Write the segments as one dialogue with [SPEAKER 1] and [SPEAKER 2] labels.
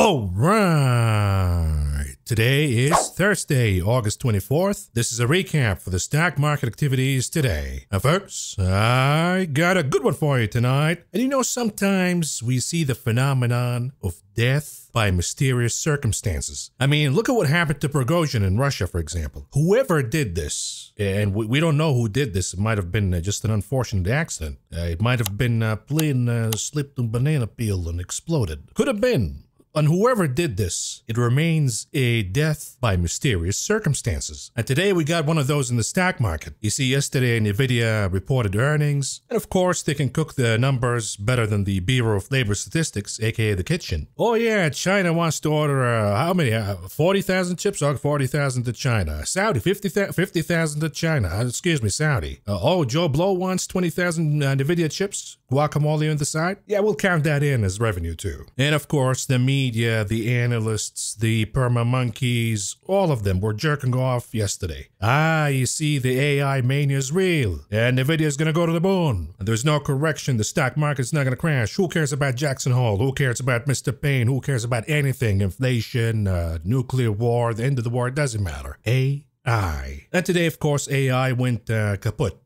[SPEAKER 1] All right. Today is Thursday, August 24th. This is a recap for the stock market activities today. Now, folks, I got a good one for you tonight. And you know, sometimes we see the phenomenon of death by mysterious circumstances. I mean, look at what happened to Prigozhin in Russia, for example. Whoever did this, and we don't know who did this. It might have been just an unfortunate accident. It might have been a plane slipped on banana peel and exploded. Could have been. And whoever did this, it remains a death by mysterious circumstances. And today we got one of those in the stock market. You see, yesterday NVDA reported earnings. And of course, they can cook the numbers better than the Bureau of Labor Statistics, aka the kitchen. Oh yeah, China wants to order, how many? 40,000 chips? Oh, 40,000 to China. Saudi, 50,000 to China. Excuse me, Saudi. Oh, Joe Blow wants 20,000 NVIDIA chips? Guacamole on the side? Yeah, we'll count that in as revenue too. And of course, the media, the analysts, the perma monkeys, all of them were jerking off yesterday. You see, the AI mania is real, and NVIDIA is going to go to the moon. And there's no correction. The stock market's not going to crash. Who cares about Jackson Hole? Who cares about Mr. Payne? Who cares about anything? Inflation, nuclear war, the end of the war, it doesn't matter. AI. And today, of course, AI went kaput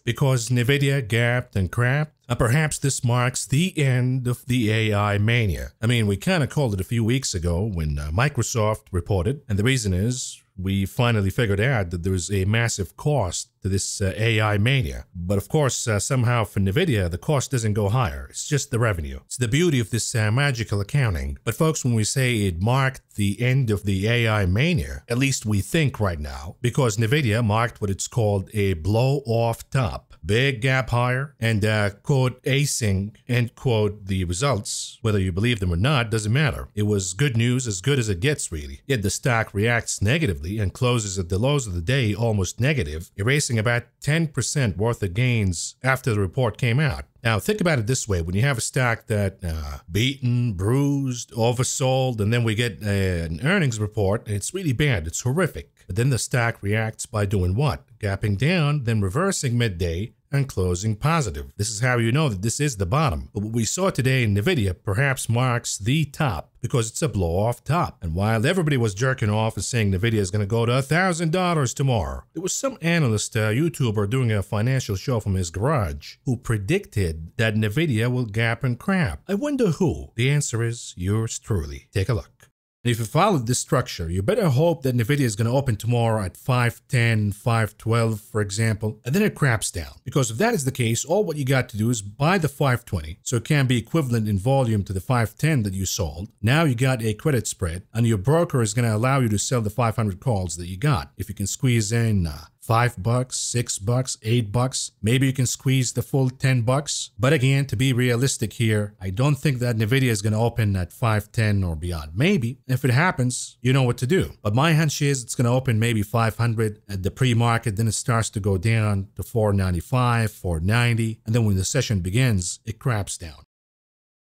[SPEAKER 1] because NVIDIA gapped and crapped. Perhaps this marks the end of the AI mania. I mean, we kind of called it a few weeks ago when Microsoft reported, and the reason is we finally figured out that there's a massive cost to this AI mania. But of course, somehow for NVIDIA, the cost doesn't go higher. It's just the revenue. It's the beauty of this magical accounting. But folks, when we say it marked the end of the AI mania, at least we think right now, because NVIDIA marked what it's called a blow-off top. Big gap higher, and quote, acing, end quote, the results, whether you believe them or not, doesn't matter. It was good news, as good as it gets, really. Yet the stock reacts negatively and closes at the lows of the day almost negative, erasing about 10% worth of gains after the report came out. Now, think about it this way. When you have a stock that beaten, bruised, oversold, and then we get an earnings report, it's really bad. It's horrific. But then the stock reacts by doing what? Gapping down, then reversing midday, and closing positive. This is how you know that this is the bottom. But what we saw today in NVIDIA perhaps marks the top because it's a blow-off top. And while everybody was jerking off and saying NVIDIA is going to go to $1,000 tomorrow, there was some analyst, YouTuber doing a financial show from his garage who predicted that NVIDIA will gap and crap. I wonder who? The answer is yours truly. Take a look. If you followed this structure, you better hope that NVIDIA is going to open tomorrow at 510, 512, for example, and then it craps down. Because if that is the case, all what you got to do is buy the 520, so it can be equivalent in volume to the 510 that you sold. Now you got a credit spread, and your broker is going to allow you to sell the 500 calls that you got. If you can squeeze in $5, $6, $8, maybe you can squeeze the full $10. But again, to be realistic here, I don't think that NVIDIA is going to open at 510 or beyond. Maybe. If it happens, you know what to do. But my hunch is it's going to open maybe 500 at the pre-market, then it starts to go down to 495, 490, and then when the session begins, it craps down.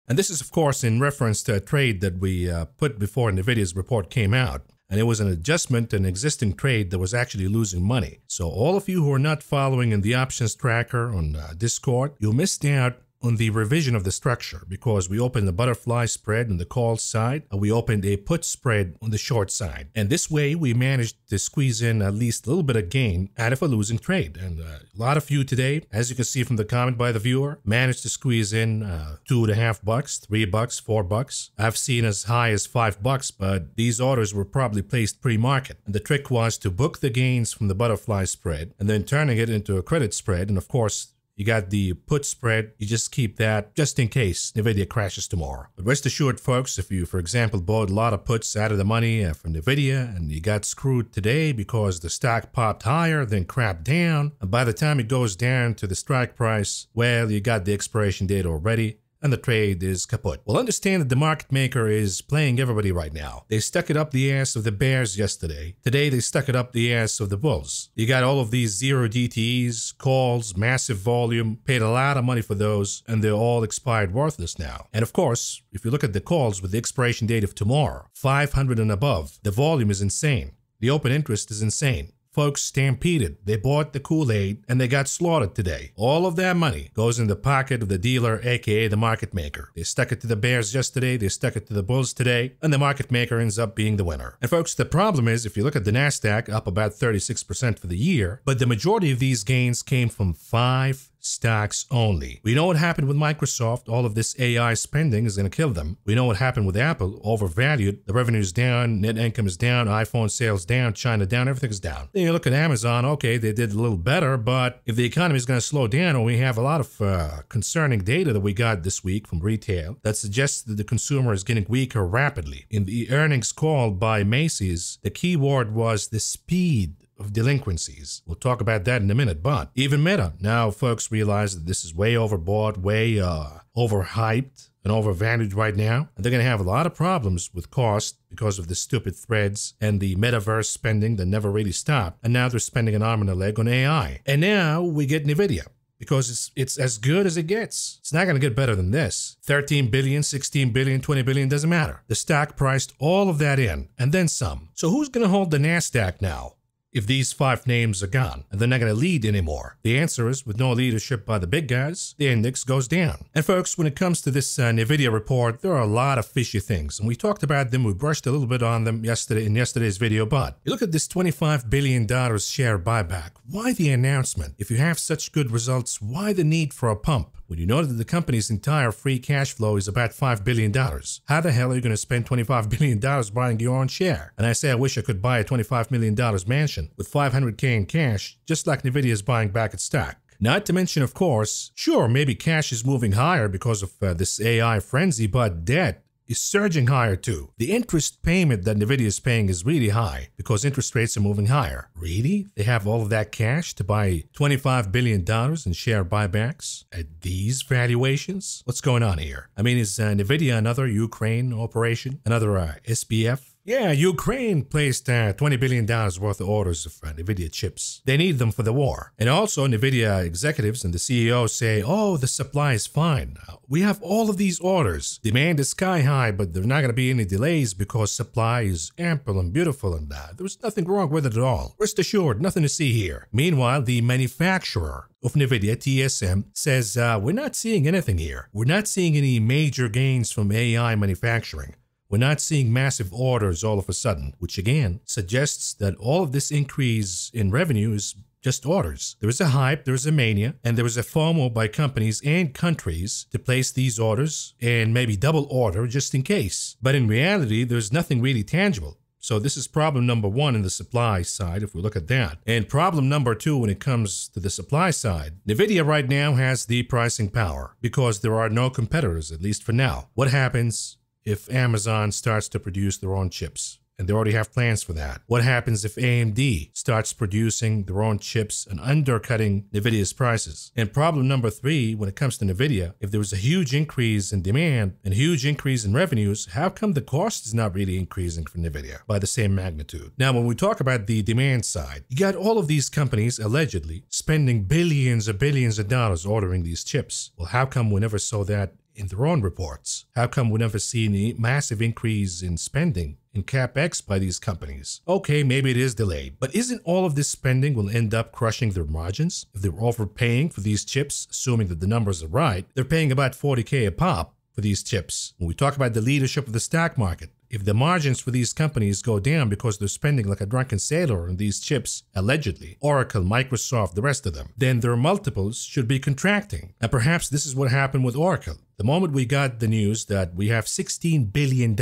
[SPEAKER 1] And this is, of course, in reference to a trade that we put before NVIDIA's report came out. And it was an adjustment to an existing trade that was actually losing money. So all of you who are not following in the options tracker on Discord, you missed out on the revision of the structure because we opened the butterfly spread on the call side and we opened a put spread on the short side. And this way we managed to squeeze in at least a little bit of gain out of a losing trade. And a lot of you today, as you can see from the comment by the viewer, managed to squeeze in $2.50, $3, $4. I've seen as high as $5, but these orders were probably placed pre-market. And the trick was to book the gains from the butterfly spread and then turning it into a credit spread. And of course, you got the put spread, you just keep that just in case NVIDIA crashes tomorrow. But rest assured, folks, if you, for example, bought a lot of puts out of the money from NVIDIA and you got screwed today because the stock popped higher, then crapped down, and by the time it goes down to the strike price, well, you got the expiration date already, and the trade is kaput. Well, understand that the market maker is playing everybody right now. They stuck it up the ass of the bears yesterday. Today, they stuck it up the ass of the bulls. You got all of these zero DTEs, calls, massive volume, paid a lot of money for those, and they're all expired worthless now. And of course, if you look at the calls with the expiration date of tomorrow, 500 and above, the volume is insane. The open interest is insane. folks stampeded. They bought the Kool-Aid and they got slaughtered today. All of that money goes in the pocket of the dealer, aka the market maker. They stuck it to the bears yesterday, they stuck it to the bulls today, and the market maker ends up being the winner. And folks, the problem is, if you look at the NASDAQ, up about 36% for the year, but the majority of these gains came from 5 stocks only. We know what happened with Microsoft. All of this AI spending is going to kill them. We know what happened with Apple. Overvalued. The revenue is down. Net income is down. iPhone sales down. China down. Everything is down. Then you look at Amazon. Okay, they did a little better, but if the economy is going to slow down, or we have a lot of concerning data that we got this week from retail that suggests that the consumer is getting weaker rapidly. In the earnings call by Macy's, the key word was the speed of delinquencies. We'll talk about that in a minute, but even Meta, now folks realize that this is way overbought, way overhyped and overvalued right now, and they're going to have a lot of problems with cost because of the stupid threads and the metaverse spending that never really stopped, and now they're spending an arm and a leg on AI. And now we get NVIDIA, because it's as good as it gets. It's not going to get better than this. 13 billion, 16 billion, 20 billion, doesn't matter. The stock priced all of that in, and then some. So who's going to hold the NASDAQ now if these 5 names are gone and they're not going to lead anymore? The answer is, with no leadership by the big guys, the index goes down. And folks, when it comes to this NVIDIA report, there are a lot of fishy things, and we talked about them. We brushed a little bit on them yesterday in yesterday's video, but you look at this $25 billion share buyback. Why the announcement? If you have such good results, why the need for a pump? When you know that the company's entire free cash flow is about $5 billion, how the hell are you going to spend $25 billion buying your own share? And I say I wish I could buy a $25 million mansion with $500K in cash, just like NVIDIA is buying back its stock. Not to mention, of course, sure, maybe cash is moving higher because of this AI frenzy, but debt is surging higher too. The interest payment that NVIDIA is paying is really high because interest rates are moving higher. Really? They have all of that cash to buy $25 billion in share buybacks at these valuations? What's going on here? I mean, is NVIDIA another Ukraine operation? Another SBF? Yeah, Ukraine placed $20 billion worth of orders of NVIDIA chips. They need them for the war. And also, NVIDIA executives and the CEO say, oh, the supply is fine. We have all of these orders. Demand is sky high, but there are not going to be any delays because supply is ample and beautiful, and there's nothing wrong with it at all. Rest assured, nothing to see here. Meanwhile, the manufacturer of NVIDIA, TSM, says, we're not seeing anything here. We're not seeing any major gains from AI manufacturing. We're not seeing massive orders all of a sudden, which again suggests that all of this increase in revenue is just orders. There is a hype, there is a mania, and there is a FOMO by companies and countries to place these orders and maybe double order just in case. But in reality, there's nothing really tangible. So this is problem number 1 in the supply side, if we look at that. And problem number 2 when it comes to the supply side. NVIDIA right now has the pricing power because there are no competitors, at least for now. What happens if Amazon starts to produce their own chips? And they already have plans for that. What happens if AMD starts producing their own chips and undercutting NVIDIA's prices? And problem number 3, when it comes to NVIDIA, if there was a huge increase in demand and a huge increase in revenues, how come the cost is not really increasing for NVIDIA by the same magnitude? Now, when we talk about the demand side, you got all of these companies allegedly spending billions of dollars ordering these chips. Well, how come we never saw that in their own reports? How come we never see any massive increase in spending in CapEx by these companies? Okay, maybe it is delayed, but isn't all of this spending will end up crushing their margins? If they're overpaying for these chips, assuming that the numbers are right, they're paying about $40K a pop for these chips. When we talk about the leadership of the stock market, if the margins for these companies go down because they're spending like a drunken sailor on these chips, allegedly, Oracle, Microsoft, the rest of them, then their multiples should be contracting. And perhaps this is what happened with Oracle. The moment we got the news that we have $16 billion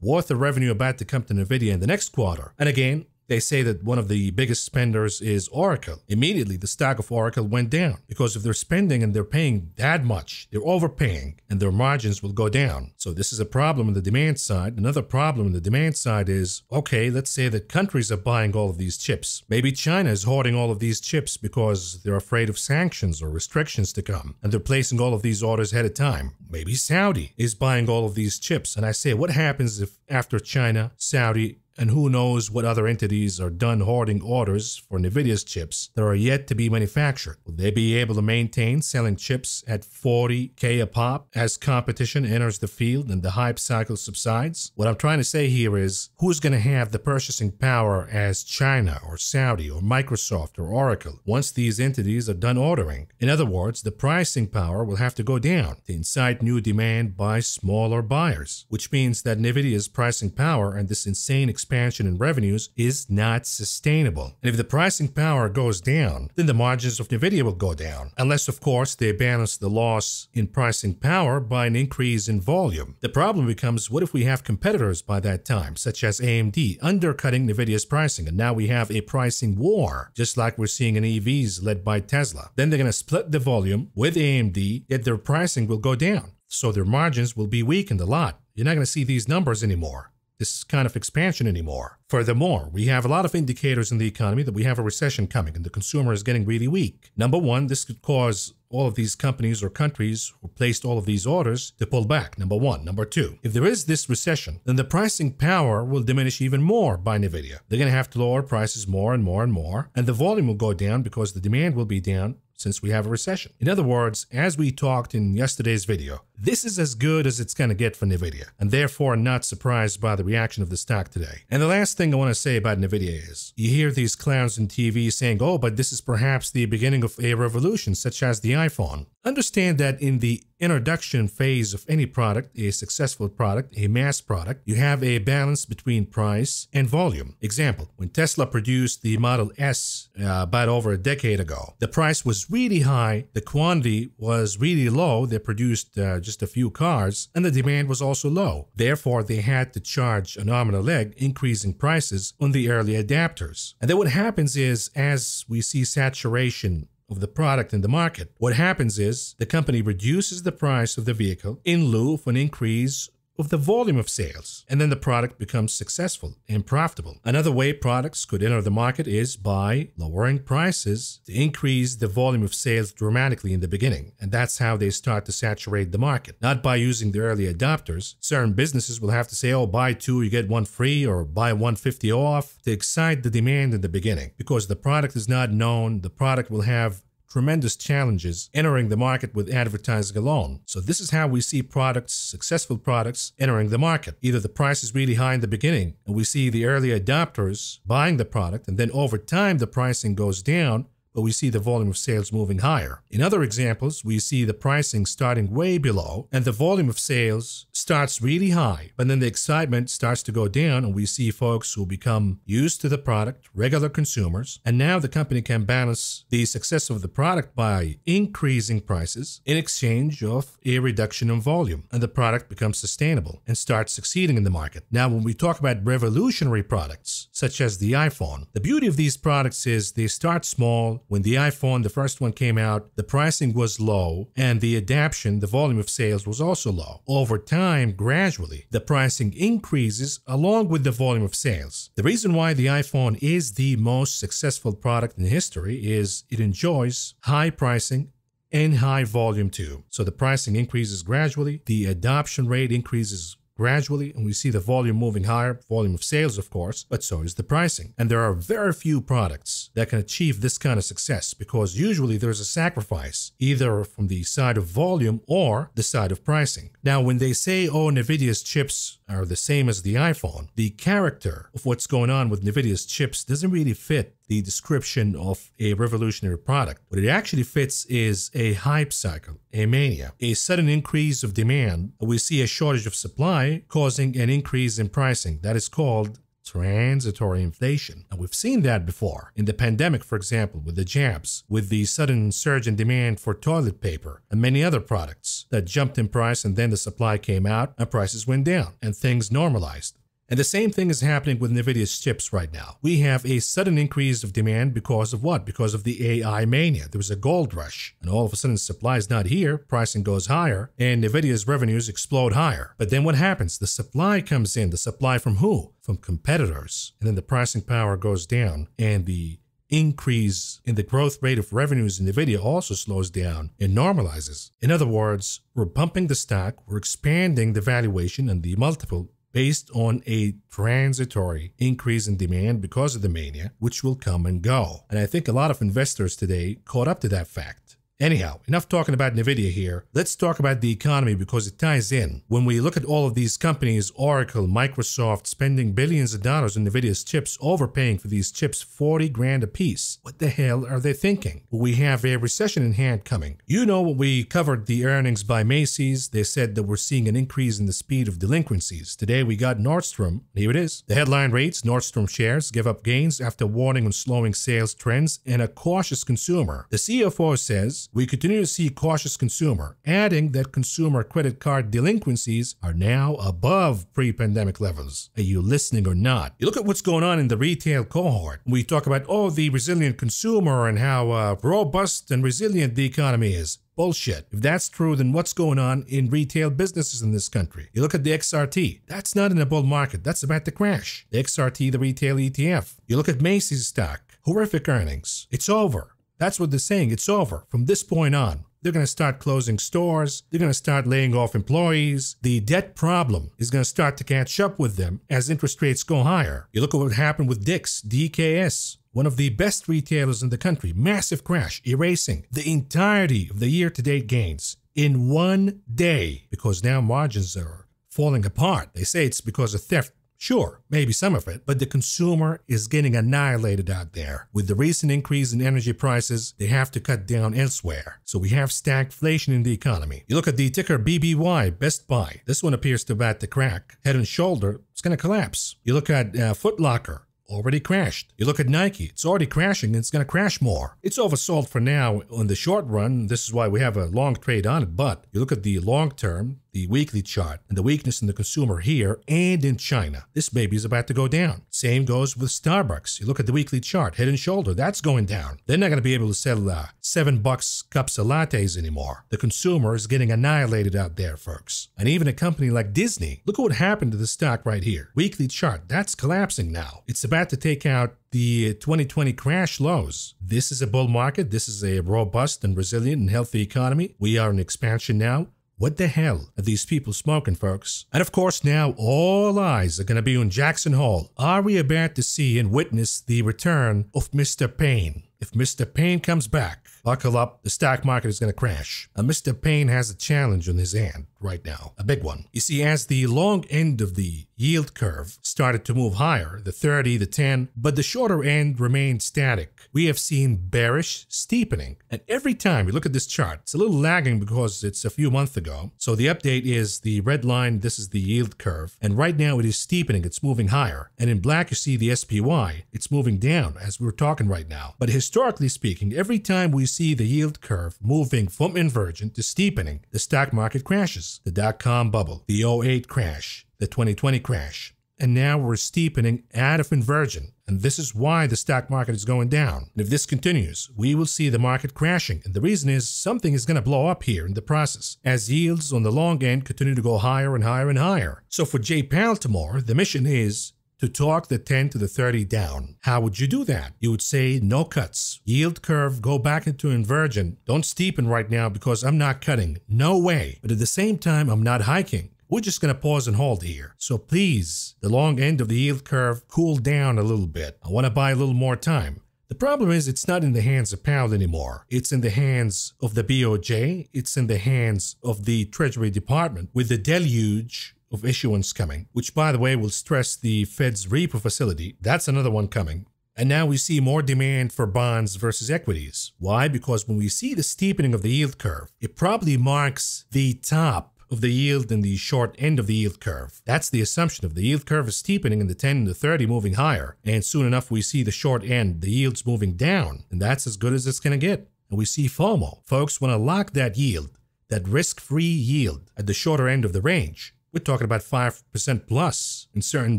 [SPEAKER 1] worth of revenue about to come to NVIDIA in the next quarter, and again, they say that one of the biggest spenders is Oracle. Immediately, the stock of Oracle went down because if they're spending and they're paying that much, they're overpaying and their margins will go down. So this is a problem on the demand side. Another problem on the demand side is, okay, let's say that countries are buying all of these chips. Maybe China is hoarding all of these chips because they're afraid of sanctions or restrictions to come, and they're placing all of these orders ahead of time. Maybe Saudi is buying all of these chips. And I say, what happens if after China, Saudi, And who knows what other entities are done hoarding orders for NVIDIA's chips that are yet to be manufactured. Will they be able to maintain selling chips at $40K a pop as competition enters the field and the hype cycle subsides? What I'm trying to say here is, who's going to have the purchasing power as China or Saudi or Microsoft or Oracle once these entities are done ordering? In other words, the pricing power will have to go down to incite new demand by smaller buyers, which means that NVIDIA's pricing power and this insane expansion in revenues is not sustainable. And if the pricing power goes down, then the margins of NVIDIA will go down, unless of course they balance the loss in pricing power by an increase in volume. The problem becomes, what if we have competitors by that time, such as AMD, undercutting NVIDIA's pricing, and now we have a pricing war, just like we're seeing in EVs led by Tesla. Then they're going to split the volume with AMD, yet their pricing will go down, so their margins will be weakened a lot. You're not going to see these numbers anymore, this kind of expansion anymore. Furthermore, we have a lot of indicators in the economy that we have a recession coming and the consumer is getting really weak. Number one, this could cause all of these companies or countries who placed all of these orders to pull back. Number one. Number two, if there is this recession, then the pricing power will diminish even more by NVIDIA. They're going to have to lower prices more and more and more, and the volume will go down because the demand will be down since we have a recession. In other words, as we talked in yesterday's video, this is as good as it's going to get for NVIDIA, and therefore not surprised by the reaction of the stock today. And the last thing I want to say about NVIDIA is, you hear these clowns on TV saying, oh, but this is perhaps the beginning of a revolution, such as the iPhone. Understand that in the introduction phase of any product, a successful product, a mass product, you have a balance between price and volume. Example, when Tesla produced the Model S about over a decade ago, the price was really high, the quantity was really low, they produced just a few cars, and the demand was also low. Therefore, they had to charge an arm and a leg, increasing prices on the early adapters. And then what happens is, as we see saturation of the product in the market, what happens is the company reduces the price of the vehicle in lieu of an increase of the volume of sales, and then the product becomes successful and profitable. Another way products could enter the market is by lowering prices to increase the volume of sales dramatically in the beginning, and that's how they start to saturate the market. Not by using the early adopters. Certain businesses will have to say, oh, buy two, you get one free, or buy 150 off, to excite the demand in the beginning. Because the product is not known, the product will have tremendous challenges entering the market with advertising alone. So this is how we see products, successful products, entering the market. Either the price is really high in the beginning and we see the early adopters buying the product, and then over time the pricing goes down, but we see the volume of sales moving higher. In other examples, we see the pricing starting way below and the volume of sales starts really high, but then the excitement starts to go down and we see folks who become used to the product, regular consumers, and now the company can balance the success of the product by increasing prices in exchange of a reduction in volume, and the product becomes sustainable and starts succeeding in the market. Now, when we talk about revolutionary products, such as the iPhone, the beauty of these products is they start small. When the iPhone, the first one, came out, the pricing was low and the adoption, the volume of sales was also low. Over time, gradually, the pricing increases along with the volume of sales. The reason why the iPhone is the most successful product in history is it enjoys high pricing and high volume too. So the pricing increases gradually, the adoption rate increases gradually, and we see the volume moving higher, volume of sales, of course, but so is the pricing. And there are very few products that can achieve this kind of success because usually there's a sacrifice, either from the side of volume or the side of pricing. Now, when they say, oh, NVIDIA's chips are the same as the iPhone, the character of what's going on with NVIDIA's chips doesn't really fit the description of a revolutionary product. What it actually fits is a hype cycle, a mania, a sudden increase of demand. We see a shortage of supply causing an increase in pricing. That is called transitory inflation. And we've seen that before. In the pandemic, for example, with the jabs, with the sudden surge in demand for toilet paper and many other products that jumped in price, and then the supply came out and prices went down and things normalized. And the same thing is happening with NVIDIA's chips right now. We have a sudden increase of demand because of what? Because of the AI mania. There was a gold rush, and all of a sudden supply is not here, pricing goes higher, and NVIDIA's revenues explode higher. But then what happens? The supply comes in. The supply from who? From competitors. And then the pricing power goes down, and the increase in the growth rate of revenues in NVIDIA also slows down and normalizes. In other words, we're pumping the stock, we're expanding the valuation and the multiple based on a transitory increase in demand because of the mania, which will come and go. And I think a lot of investors today caught up to that fact. Anyhow, enough talking about NVIDIA here. Let's talk about the economy because it ties in. When we look at all of these companies, Oracle, Microsoft, spending billions of dollars on NVIDIA's chips, overpaying for these chips 40 grand a piece. What the hell are they thinking? We have a recession in hand coming. You know, when we covered the earnings by Macy's, they said that we're seeing an increase in the speed of delinquencies. Today we got Nordstrom. Here it is. The headline rates, Nordstrom shares give up gains after warning on slowing sales trends and a cautious consumer. The CFO says, we continue to see cautious consumer, adding that consumer credit card delinquencies are now above pre-pandemic levels. Are you listening or not? You look at what's going on in the retail cohort. We talk about, the resilient consumer and how robust and resilient the economy is. Bullshit. If that's true, then what's going on in retail businesses in this country? You look at the XRT. That's not in a bull market. That's about to crash. The XRT, the retail ETF. You look at Macy's stock. Horrific earnings. It's over. That's what they're saying. It's over. From this point on, they're going to start closing stores. They're going to start laying off employees. The debt problem is going to start to catch up with them as interest rates go higher. You look at what happened with Dick's, DKS, one of the best retailers in the country. Massive crash, erasing the entirety of the year-to-date gains in one day because now margins are falling apart. They say it's because of theft. Sure, maybe some of it, but the consumer is getting annihilated out there. With the recent increase in energy prices, they have to cut down elsewhere. So we have stagflation in the economy. You look at the ticker BBY, Best Buy. This one appears to about to crack. Head and shoulder, it's going to collapse. You look at Foot Locker. Already crashed. You look at Nike, it's already crashing and it's going to crash more. It's oversold for now on the short run. This is why we have a long trade on it. But you look at the long term, the weekly chart, and the weakness in the consumer here and in China. This baby is about to go down. Same goes with Starbucks. You look at the weekly chart, Head and Shoulder, that's going down. They're not going to be able to sell $7 cups of lattes anymore. The consumer is getting annihilated out there, folks. And even a company like Disney, look at what happened to the stock right here. Weekly chart, that's collapsing now. It's about to take out the 2020 crash lows. This is a bull market. This is a robust and resilient and healthy economy. We are in expansion now. What the hell are these people smoking, folks? And of course, now all eyes are going to be on Jackson Hole. Are we about to see and witness the return of Mr. Payne? If Mr. Payne comes back, buckle up, the stock market is going to crash. And Mr. Payne has a challenge on his hand right now, a big one. You see, as the long end of the yield curve started to move higher, the 30, the 10, but the shorter end remained static. We have seen bearish steepening. And every time we look at this chart, it's a little lagging because it's a few months ago. So the update is the red line, this is the yield curve. And right now it is steepening, it's moving higher. And in black you see the SPY, it's moving down as we're talking right now. But historically speaking, every time we see the yield curve moving from inversion to steepening, the stock market crashes. The dot-com bubble, the 08 crash, the 2020 crash. And now we're steepening out of inversion. And this is why the stock market is going down. And if this continues, we will see the market crashing. And the reason is something is going to blow up here in the process as yields on the long end continue to go higher and higher and higher. So for Jay Powell tomorrow, the mission is to talk the 10 to the 30 down. How would you do that? You would say no cuts. Yield curve, go back into inversion. Don't steepen right now because I'm not cutting. No way. But at the same time, I'm not hiking. We're just going to pause and hold here. So please, the long end of the yield curve, cool down a little bit. I want to buy a little more time. The problem is it's not in the hands of Powell anymore. It's in the hands of the BOJ. It's in the hands of the Treasury Department with the deluge of issuance coming, which by the way will stress the Fed's repo facility. That's another one coming. And now we see more demand for bonds versus equities. Why? Because when we see the steepening of the yield curve, it probably marks the top of the yield in the short end of the yield curve. That's the assumption of the yield curve is steepening and the 10 and the 30 moving higher. And soon enough, we see the short end, the yields moving down. And that's as good as it's going to get. And we see FOMO. Folks want to lock that yield, that risk-free yield at the shorter end of the range. We're talking about 5% plus in certain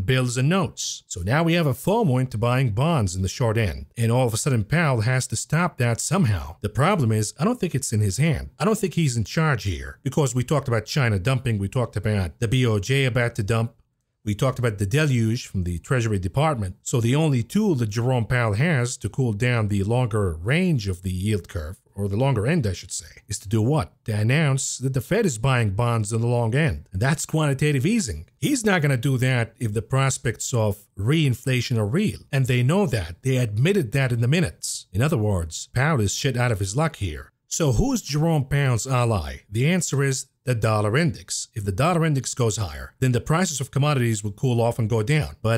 [SPEAKER 1] bills and notes. So now we have a FOMO into buying bonds in the short end. And all of a sudden, Powell has to stop that somehow. The problem is, I don't think it's in his hand. I don't think he's in charge here. Because we talked about China dumping. We talked about the BOJ about to dump. We talked about the deluge from the Treasury Department. So the only tool that Jerome Powell has to cool down the longer range of the yield curve, or the longer end, I should say, is to do what? To announce that the Fed is buying bonds on the long end. And that's quantitative easing. He's not going to do that if the prospects of reinflation are real. And they know that. They admitted that in the minutes. In other words, Powell is shit out of his luck here. So who's Jerome Powell's ally? The answer is the dollar index. If the dollar index goes higher, then the prices of commodities will cool off and go down. But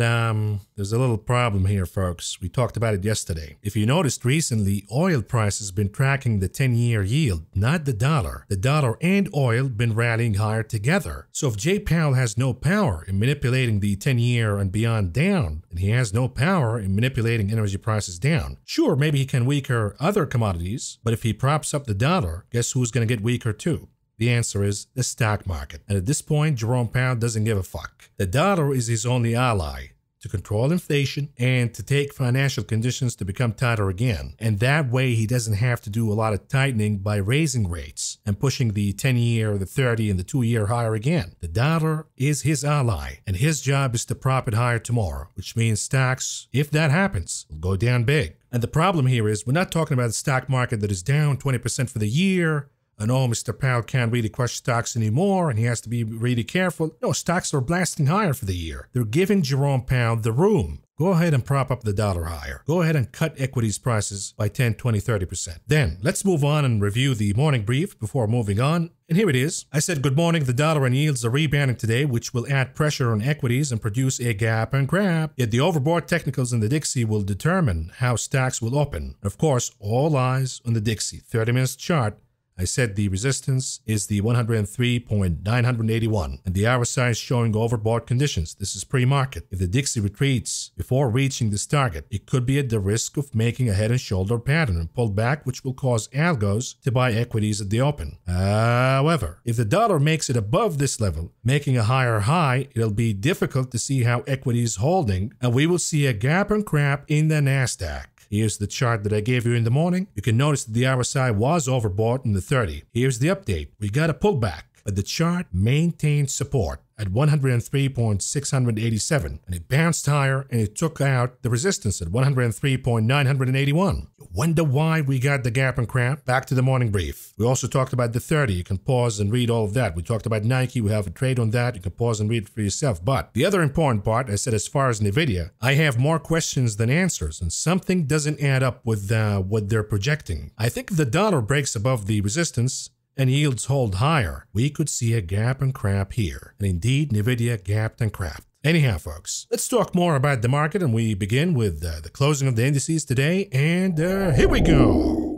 [SPEAKER 1] there's a little problem here, folks. We talked about it yesterday. If you noticed recently, oil prices been tracking the 10-year yield, not the dollar. The dollar and oil been rallying higher together. So if Jay Powell has no power in manipulating the 10-year and beyond down, and he has no power in manipulating energy prices down, sure, maybe he can weaker other commodities, but if he props up the dollar, guess who's going to get weaker too? The answer is the stock market. And at this point, Jerome Powell doesn't give a fuck. The dollar is his only ally to control inflation and to take financial conditions to become tighter again. And that way, he doesn't have to do a lot of tightening by raising rates and pushing the 10-year, the 30, and the 2-year higher again. The dollar is his ally, and his job is to prop it higher tomorrow, which means stocks, if that happens, will go down big. And the problem here is we're not talking about the stock market that is down 20% for the year, and oh, Mr. Powell can't really crush stocks anymore and he has to be really careful. No, stocks are blasting higher for the year. They're giving Jerome Powell the room. Go ahead and prop up the dollar higher. Go ahead and cut equities prices by 10, 20, 30%. Then, let's move on and review the morning brief before moving on. And here it is. I said, good morning, the dollar and yields are rebounding today, which will add pressure on equities and produce a gap and grab. Yet the overbought technicals in the Dixie will determine how stocks will open. Of course, all eyes on the Dixie 30 minutes chart. I said the resistance is the 103.981 and the RSI is showing overbought conditions. This is pre-market. If the Dixie retreats before reaching this target, it could be at the risk of making a head and shoulder pattern and pull back, which will cause algos to buy equities at the open. However, if the dollar makes it above this level, making a higher high, it'll be difficult to see how equity is holding, and we will see a gap and crap in the NASDAQ. Here's the chart that I gave you in the morning. You can notice that the RSI was overbought in the 30. Here's the update. We got a pullback, but the chart maintained support at 103.687, and it bounced higher and it took out the resistance at 103.981. You wonder why we got the gap and crap? Back to the morning brief. We also talked about the 30. You can pause and read all of that. We talked about Nike. We have a trade on that. You can pause and read it for yourself. But the other important part, I said as far as NVDA, I have more questions than answers, and something doesn't add up with what they're projecting. I think if the dollar breaks above the resistance, and yields hold higher, we could see a gap and crap here. And indeed, NVIDIA gapped and crapped. Anyhow, folks, let's talk more about the market, and we begin with the closing of the indices today, and here we go.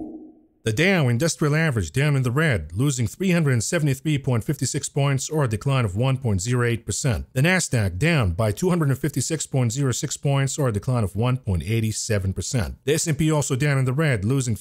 [SPEAKER 1] The Dow Industrial Average down in the red, losing 373.56 points or a decline of 1.08%. The Nasdaq down by 256.06 points or a decline of 1.87%. The S&P also down in the red, losing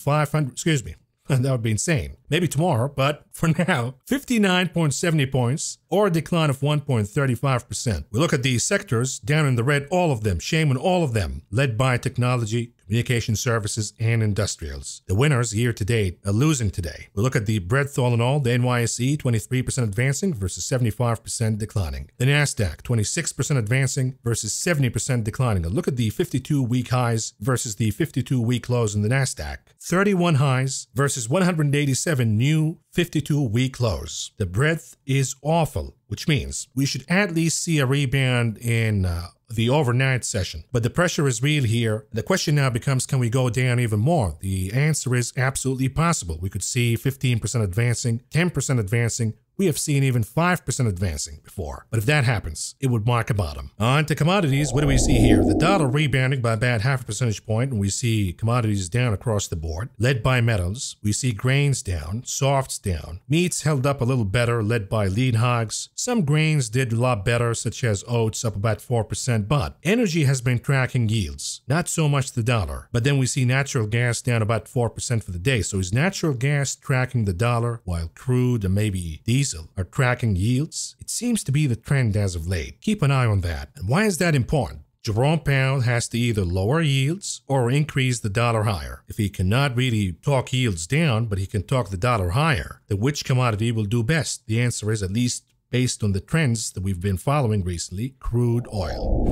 [SPEAKER 1] that would be insane. Maybe tomorrow, but for now, 59.70 points or a decline of 1.35%. We look at these sectors, down in the red, all of them, shame on all of them, led by technology, communication services, and industrials. The winners year to date are losing today. We look at the breadth all in all, the NYSE 23% advancing versus 75% declining. The NASDAQ 26% advancing versus 70% declining. A look at the 52-week highs versus the 52-week lows in the NASDAQ. 31 highs versus 187 new 52-week lows. The breadth is awful, which means we should at least see a rebound in the overnight session. But the pressure is real here. The question now becomes, can we go down even more? The answer is absolutely possible. We could see 15% advancing, 10% advancing. We have seen even 5% advancing before. But if that happens, it would mark a bottom. On to commodities. What do we see here? The dollar rebounding by about half a percentage point, and we see commodities down across the board, led by metals. We see grains down, softs down. Meats held up a little better, led by lean hogs. Some grains did a lot better, such as oats up about 4%, but energy has been tracking yields. Not so much the dollar. But then we see natural gas down about 4% for the day. So is natural gas tracking the dollar, while crude and maybe diesel are tracking yields? It seems to be the trend as of late. Keep an eye on that. And why is that important? Jerome Powell has to either lower yields or increase the dollar higher. If he cannot really talk yields down, but he can talk the dollar higher, then which commodity will do best? The answer is, at least based on the trends that we've been following recently, crude oil.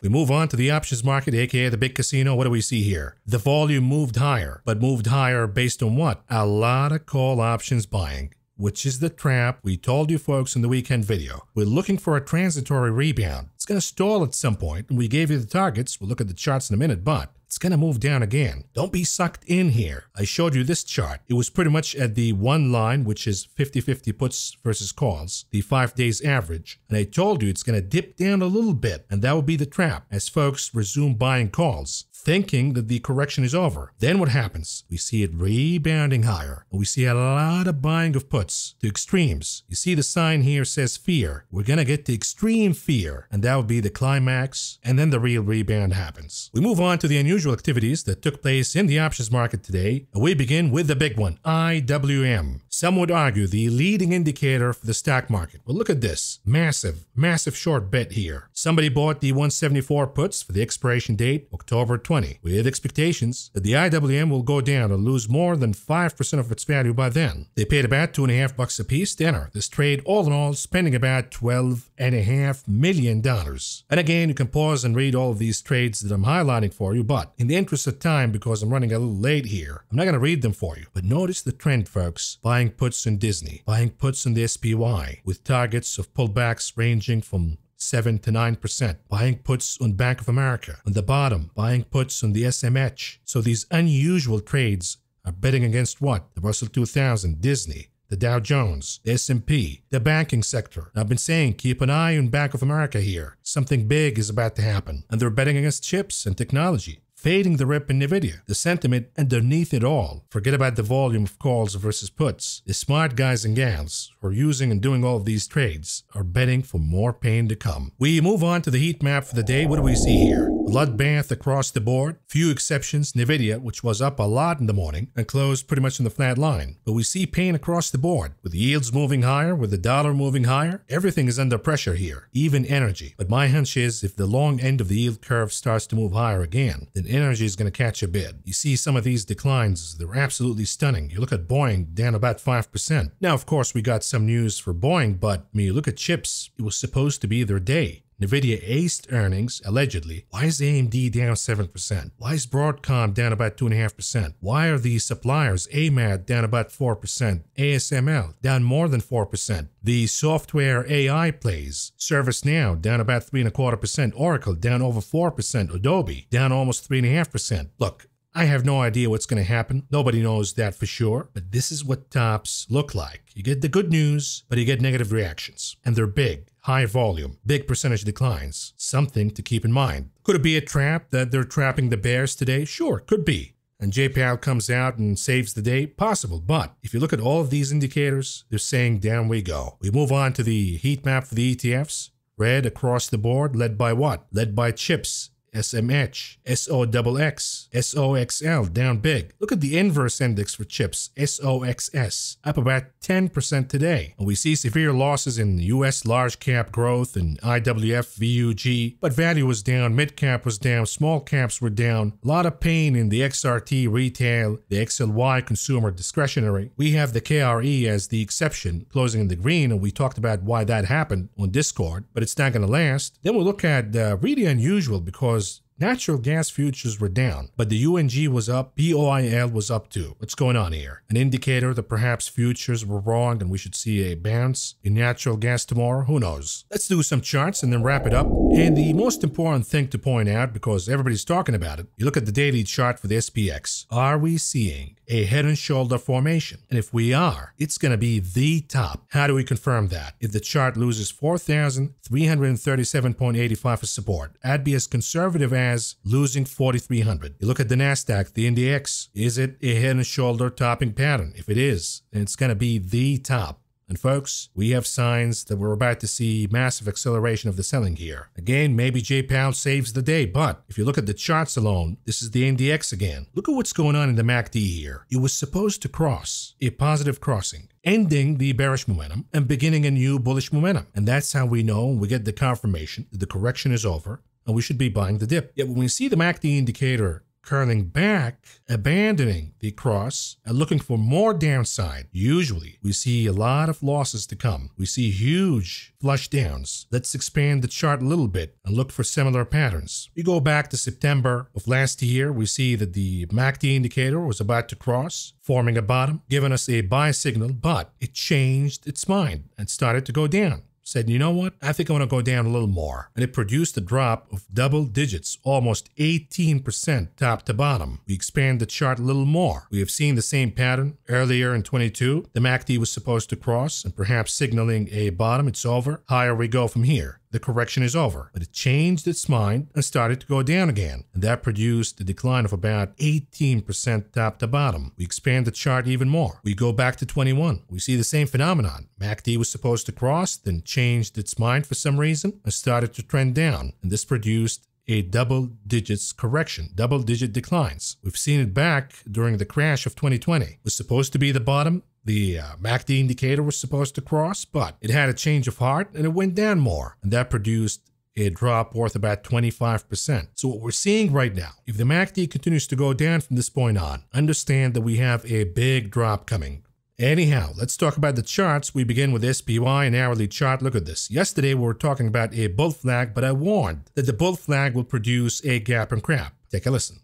[SPEAKER 1] We move on to the options market, aka the big casino. What do we see here? The volume moved higher, but moved higher based on what? A lot of call options buying, which is the trap we told you folks in the weekend video. We're looking for a transitory rebound. It's going to stall at some point, and we gave you the targets. We'll look at the charts in a minute, but it's going to move down again. Don't be sucked in here. I showed you this chart. It was pretty much at the one line, which is 50-50 puts versus calls, the 5 days average. And I told you it's going to dip down a little bit, and that will be the trap as folks resume buying calls, thinking that the correction is over. Then what happens? We see it rebounding higher. And we see a lot of buying of puts to extremes. You see the sign here says fear. We're going to get to extreme fear, and that will be the climax, and then the real rebound happens. We move on to the unusual activities that took place in the options market today, and we begin with the big one, IWM. Some would argue the leading indicator for the stock market. Well, look at this. Massive short bet here. Somebody bought the 174 puts for the expiration date, October 20, with expectations that the IWM will go down or lose more than 5% of its value by then. They paid about $2.50 a piece to enter this trade, all in all spending about $12.5 million. And again, you can pause and read all of these trades that I'm highlighting for you, but in the interest of time, because I'm running a little late here, I'm not going to read them for you. But notice the trend, folks. Buying puts in Disney, buying puts in the SPY, with targets of pullbacks ranging from 7 to 9%. Buying puts on Bank of America. On the bottom, buying puts on the SMH. So these unusual trades are betting against what? The Russell 2000, Disney, the Dow Jones, the S&P, the banking sector. I've been saying keep an eye on Bank of America here. Something big is about to happen. And they're betting against chips and technology, fading the rip in NVDA. The sentiment underneath it all. Forget about the volume of calls versus puts. The smart guys and gals who are using and doing all of these trades are betting for more pain to come. We move on to the heat map for the day. What do we see here? Bloodbath across the board. Few exceptions. NVIDIA, which was up a lot in the morning and closed pretty much in the flat line. But we see pain across the board, with the yields moving higher, with the dollar moving higher. Everything is under pressure here, even energy. But my hunch is if the long end of the yield curve starts to move higher again, then energy is going to catch a bid. You see some of these declines, they're absolutely stunning. You look at Boeing, down about 5%. Now, of course, we got some news for Boeing, but when you look at chips, it was supposed to be their day. NVIDIA aced earnings, allegedly. Why is AMD down 7%? Why is Broadcom down about 2.5%? Why are the suppliers, AMAT, down about 4%? ASML, down more than 4%. The software AI plays, ServiceNow, down about 3.25%. Oracle, down over 4%. Adobe, down almost 3.5%. Look, I have no idea what's going to happen. Nobody knows that for sure. But this is what tops look like. You get the good news, but you get negative reactions. And they're big. High volume, big percentage declines. Something to keep in mind. Could it be a trap that they're trapping the bears today? Sure, could be. And J. Powell comes out and saves the day? Possible. But if you look at all of these indicators, they're saying down we go. We move on to the heat map for the ETFs. Red across the board, led by what? Led by chips. SMH, SOXX, SOXL, down big. Look at the inverse index for chips, SOXS, up about 10% today. And we see severe losses in US large cap growth and IWF, VUG, but value was down, mid cap was down, small caps were down. A lot of pain in the XRT retail, the XLY consumer discretionary. We have the KRE as the exception, closing in the green, and we talked about why that happened on Discord, but it's not going to last. Then we'll look at really unusual because natural gas futures were down, but the UNG was up, BOIL was up too. What's going on here? An indicator that perhaps futures were wrong and we should see a bounce in natural gas tomorrow? Who knows? Let's do some charts and then wrap it up. And the most important thing to point out, because everybody's talking about it, you look at the daily chart for the SPX. Are we seeing a head and shoulder formation? And if we are, it's going to be the top. How do we confirm that? If the chart loses 4,337.85 for support, I'd be as conservative as losing 4,300. You look at the NASDAQ, the NDX. Is it a head and shoulder topping pattern? If it is, then it's going to be the top. And folks, we have signs that we're about to see massive acceleration of the selling here. Again, maybe J. Powell saves the day, but if you look at the charts alone, this is the NDX again. Look at what's going on in the MACD here. It was supposed to cross a positive crossing, ending the bearish momentum and beginning a new bullish momentum. And that's how we know we get the confirmation that the correction is over and we should be buying the dip. Yet when we see the MACD indicator curling back, abandoning the cross, and looking for more downside. Usually, we see a lot of losses to come. We see huge flush downs. Let's expand the chart a little bit and look for similar patterns. We go back to September of last year. We see that the MACD indicator was about to cross, forming a bottom, giving us a buy signal, but it changed its mind and started to go down. Said, you know what? I think I want to go down a little more. And it produced a drop of double digits, almost 18% top to bottom. We expand the chart a little more. We have seen the same pattern earlier in 22. The MACD was supposed to cross and perhaps signaling a bottom. It's over. Higher we go from here. The correction is over. But it changed its mind and started to go down again. And that produced a decline of about 18% top to bottom. We expand the chart even more. We go back to 21. We see the same phenomenon. MACD was supposed to cross, then changed its mind for some reason and started to trend down. And this produced a double digits correction, double digit declines. We've seen it back during the crash of 2020. It was supposed to be the bottom. The MACD indicator was supposed to cross, but it had a change of heart and it went down more. And that produced a drop worth about 25%. So what we're seeing right now, if the MACD continues to go down from this point on, understand that we have a big drop coming. Anyhow, let's talk about the charts. We begin with SPY, an hourly chart. Look at this. Yesterday, we were talking about a bull flag, but I warned that the bull flag will produce a gap and crap. Take a listen.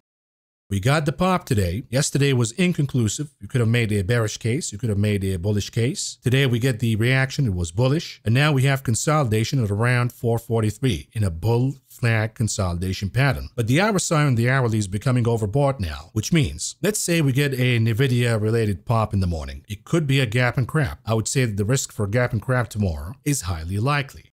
[SPEAKER 1] We got the pop today. Yesterday was inconclusive. You could have made a bearish case. You could have made a bullish case. Today we get the reaction. It was bullish. And now we have consolidation at around 443 in a bull flag consolidation pattern. But the RSI on the hourly is becoming overbought now, which means, let's say we get a NVDA related pop in the morning. It could be a gap and crap. I would say that the risk for a gap and crap tomorrow is highly likely.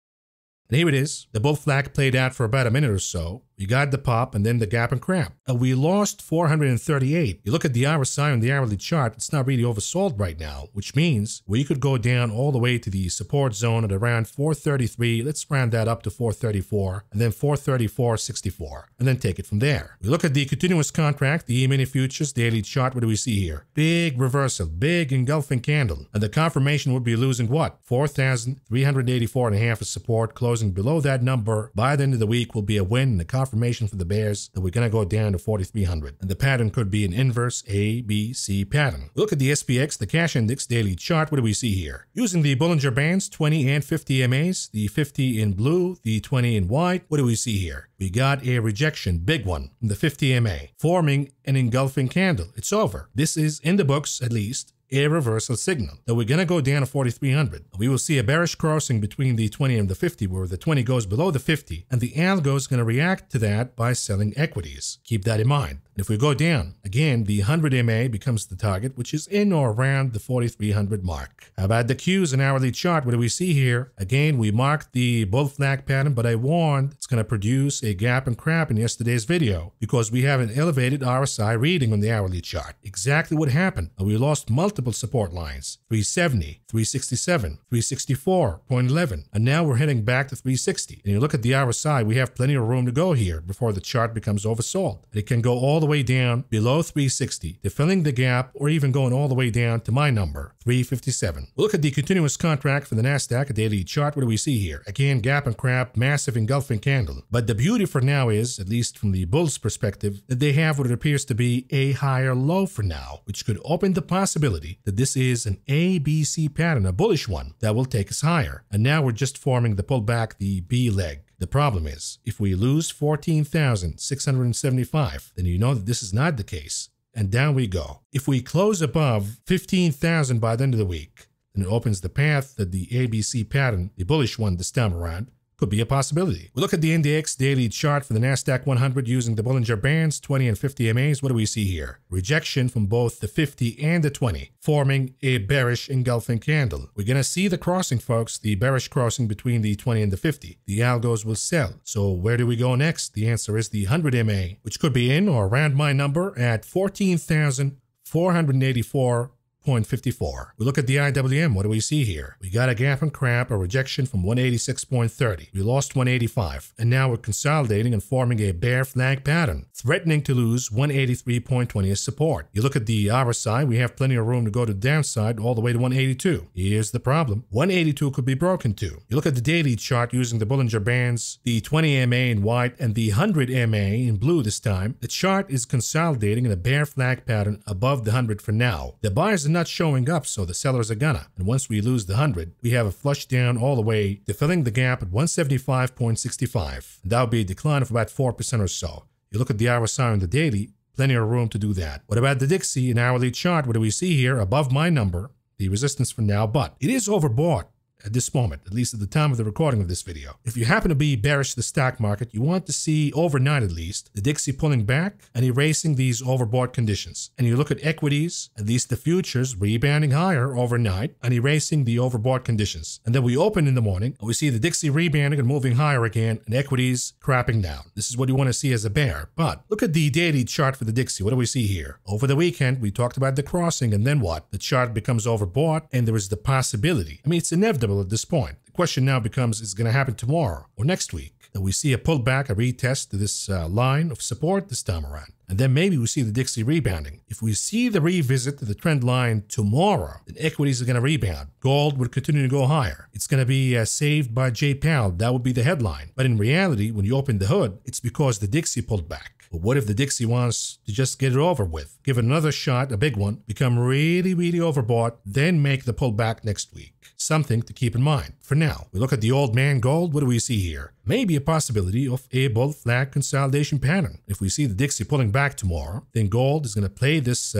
[SPEAKER 1] And here it is. The bull flag played out for about a minute or so. We got the pop and then the gap and crap. And we lost 438. You look at the RSI on the hourly chart, it's not really oversold right now, which means we could go down all the way to the support zone at around 433. Let's round that up to 434 and then 434.64 and then take it from there. We look at the continuous contract, the E-mini futures daily chart. What do we see here? Big reversal, big engulfing candle. And the confirmation would be losing what? 4,384.5 as support. Closing below that number by the end of the week will be a win. And the confirmation for the bears that we're going to go down to 4,300. And the pattern could be an inverse A, B, C pattern. Look at the SPX, the cash index daily chart. What do we see here? Using the Bollinger Bands, 20 and 50 MAs, the 50 in blue, the 20 in white. What do we see here? We got a rejection, big one, from the 50 MA, forming an engulfing candle. It's over. This is, in the books at least, a reversal signal that we're going to go down to 4,300. We will see a bearish crossing between the 20 and the 50 where the 20 goes below the 50 and the algo is going to react to that by selling equities. Keep that in mind. And if we go down, again, the 100 MA becomes the target, which is in or around the 4,300 mark. How about the Qs, an hourly chart? What do we see here? Again, we marked the bull flag pattern, but I warned it's going to produce a gap and crap in yesterday's video because we have an elevated RSI reading on the hourly chart. Exactly what happened. We lost multiple support lines, 370, 367, 364.11, and now we're heading back to 360. And you look at the RSI, we have plenty of room to go here before the chart becomes oversold. It can go all the way down below 360 to filling the gap or even going all the way down to my number, 357. We'll look at the continuous contract for the NASDAQ, a daily chart. What do we see here? Again, gap and crap, massive engulfing candle. But the beauty for now is, at least from the bull's perspective, that they have what it appears to be a higher low for now, which could open the possibility that this is an ABC pattern, a bullish one, that will take us higher. And now we're just forming the pullback, the B leg. The problem is, if we lose 14,675, then you know that this is not the case. And down we go. If we close above 15,000 by the end of the week, then it opens the path that the ABC pattern, the bullish one this time around, could be a possibility. We look at the NDX daily chart for the NASDAQ 100 using the Bollinger Bands, 20 and 50 MAs. What do we see here? Rejection from both the 50 and the 20, forming a bearish engulfing candle. We're going to see the crossing, folks, the bearish crossing between the 20 and the 50. The algos will sell. So where do we go next? The answer is the 100 MA, which could be in or around my number at 14,484.5. 0.54. We look at the IWM. What do we see here? We got a gap and crap, a rejection from 186.30. We lost 185, and now we're consolidating and forming a bear flag pattern, threatening to lose 183.20 as support. You look at the RSI, we have plenty of room to go to the downside all the way to 182. Here's the problem. 182 could be broken too. You look at the daily chart using the Bollinger Bands, the 20 MA in white and the 100 MA in blue this time. The chart is consolidating in a bear flag pattern above the 100 for now. The buyers are not showing up, so the sellers are gonna. And once we lose the 100, we have a flush down all the way to filling the gap at 175.65. That would be a decline of about 4% or so. You look at the RSI on the daily, plenty of room to do that. What about the Dixie, an hourly chart? What do we see here? Above my number, the resistance for now, but it is overbought at this moment, at least at the time of the recording of this video. If you happen to be bearish to the stock market, you want to see overnight at least the Dixie pulling back and erasing these overbought conditions. And you look at equities, at least the futures, rebounding higher overnight and erasing the overbought conditions. And then we open in the morning and we see the Dixie rebounding and moving higher again and equities crapping down. This is what you want to see as a bear. But look at the daily chart for the Dixie. What do we see here? Over the weekend, we talked about the crossing, and then what? The chart becomes overbought and there is the possibility. I mean, it's inevitable at this point. The question now becomes, is it going to happen tomorrow or next week? That we see a pullback, a retest to this line of support this time around. And then maybe we see the Dixie rebounding. If we see the revisit to the trend line tomorrow, then equities are going to rebound. Gold would continue to go higher. It's going to be saved by J. Powell. That would be the headline. But in reality, when you open the hood, it's because the Dixie pulled back. But what if the Dixie wants to just get it over with? Give it another shot, a big one, become really, really overbought, then make the pullback next week. Something to keep in mind. For now, we look at the old man gold. What do we see here? Maybe a possibility of a bull flag consolidation pattern. If we see the Dixie pulling back tomorrow, then gold is going to play this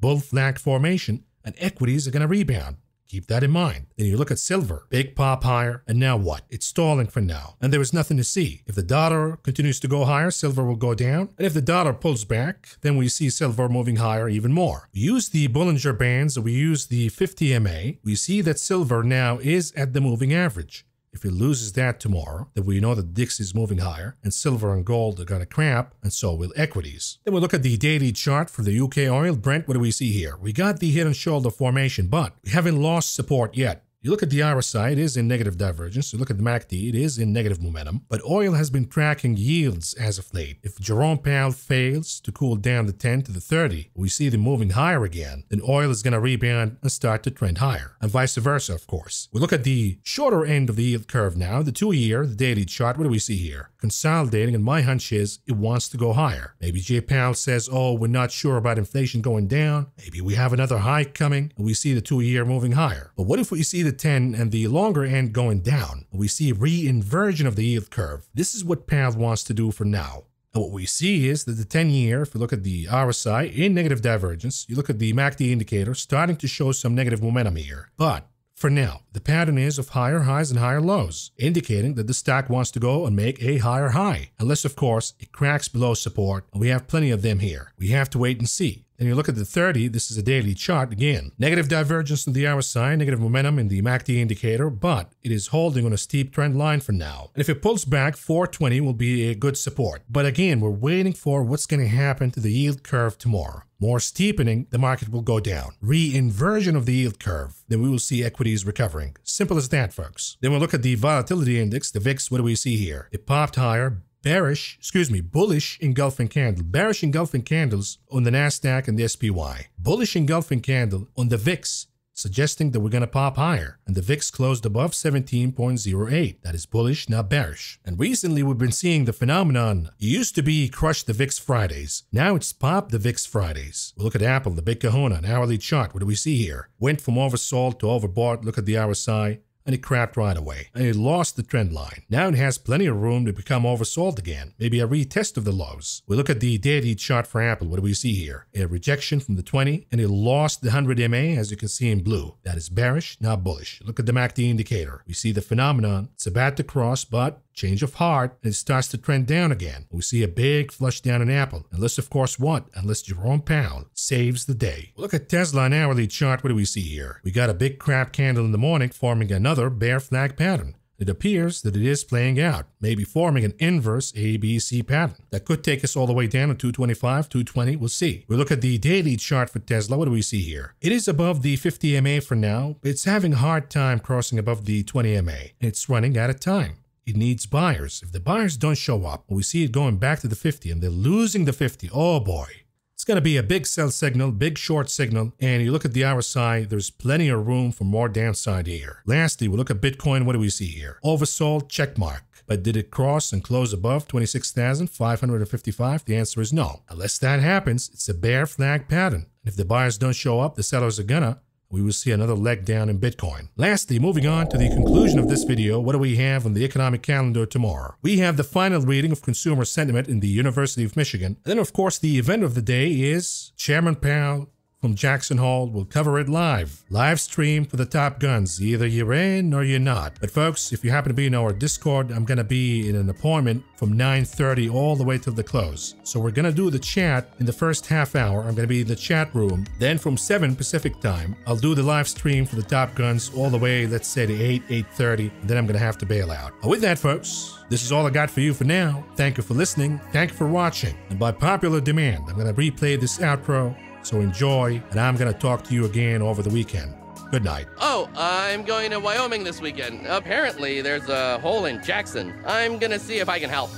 [SPEAKER 1] bull flag formation and equities are going to rebound. Keep that in mind. Then you look at silver, big pop higher, and now what? It's stalling for now, and there is nothing to see. If the dollar continues to go higher, silver will go down, and if the dollar pulls back, then we see silver moving higher even more. We use the Bollinger Bands, we use the 50 MA, we see that silver now is at the moving average. If it loses that tomorrow, then we know that Dixie is moving higher and silver and gold are going to cramp, and so will equities. Then we look at the daily chart for the UK oil. Brent, what do we see here? We got the head and shoulder formation, but we haven't lost support yet. You look at the RSI, it is in negative divergence. You look at the MACD, it is in negative momentum. But oil has been tracking yields as of late. If Jerome Powell fails to cool down the 10 to the 30, we see them moving higher again, then oil is going to rebound and start to trend higher. And vice versa, of course. We look at the shorter end of the yield curve now, the 2-year, the daily chart. What do we see here? Consolidating, and my hunch is it wants to go higher. Maybe J. Powell says, oh, we're not sure about inflation going down. Maybe we have another hike coming, and we see the 2-year moving higher. But what if we see the 10 and the longer end going down, and we see re-inversion of the yield curve? This is what Powell wants to do for now. And what we see is that the 10-year, if you look at the RSI in negative divergence, you look at the MACD indicator starting to show some negative momentum here. But for now, the pattern is of higher highs and higher lows, indicating that the stock wants to go and make a higher high. Unless, of course, it cracks below support, and we have plenty of them here. We have to wait and see. Then you look at the 30, this is a daily chart again. Negative divergence in the RSI, negative momentum in the MACD indicator, but it is holding on a steep trend line for now. And if it pulls back, 420 will be a good support. But again, we're waiting for what's going to happen to the yield curve tomorrow. More steepening, the market will go down. Re-inversion of the yield curve, then we will see equities recovering. Simple as that, folks. Then we'll look at the volatility index, the VIX. What do we see here? It popped higher. Bullish engulfing candle. Bearish engulfing candles on the NASDAQ and the SPY. Bullish engulfing candle on the VIX, suggesting that we're going to pop higher. And the VIX closed above 17.08. That is bullish, not bearish. And recently we've been seeing the phenomenon. It used to be crush the VIX Fridays. Now it's pop the VIX Fridays. We look at Apple, the big kahuna, an hourly chart. What do we see here? Went from oversold to overbought. Look at the RSI. And it crapped right away, and it lost the trend line. Now it has plenty of room to become oversold again, maybe a retest of the lows. We look at the daily chart for Apple. What do we see here? A rejection from the 20, and it lost the 100 MA, as you can see in blue. That is bearish, not bullish. Look at the MACD indicator. We see the phenomenon. It's about to cross, but change of heart, and it starts to trend down again. We see a big flush down in Apple, unless, of course, what? Unless Jerome Powell saves the day. Look at Tesla, an hourly chart. What do we see here? We got a big crap candle in the morning forming another bear flag pattern. It appears that it is playing out, maybe forming an inverse ABC pattern. That could take us all the way down to 225, 220, we'll see. We look at the daily chart for Tesla, what do we see here? It is above the 50 MA for now, but it's having a hard time crossing above the 20 MA. It's running out of time. It needs buyers. If the buyers don't show up, we see it going back to the 50 and they're losing the 50, oh boy. It's going to be a big sell signal, big short signal, and you look at the RSI, there's plenty of room for more downside here. Lastly, we look at Bitcoin, what do we see here? Oversold, check mark. But did it cross and close above 26,555? The answer is no. Unless that happens, it's a bear flag pattern. And if the buyers don't show up, the sellers are gonna. We will see another leg down in Bitcoin. Lastly, moving on to the conclusion of this video, what do we have on the economic calendar tomorrow? We have the final reading of consumer sentiment in the University of Michigan. And then, of course, the event of the day is Chairman Powell from Jackson Hole will cover it live stream for the top guns. Either you're in or you're not. But folks, if you happen to be in our Discord, I'm gonna be in an appointment from 9:30 all the way till the close. So we're gonna do the chat in the first half hour. I'm gonna be in the chat room. Then from 7 Pacific time, I'll do the live stream for the top guns all the way, let's say to 8:30. And then I'm gonna have to bail out. With that, folks, this is all I got for you for now. Thank you for listening. Thank you for watching. And by popular demand, I'm gonna replay this outro. So enjoy, and I'm going to talk to you again over the weekend. Good night.
[SPEAKER 2] Oh, I'm going to Wyoming this weekend. Apparently, there's a hole in Jackson. I'm going to see if I can help.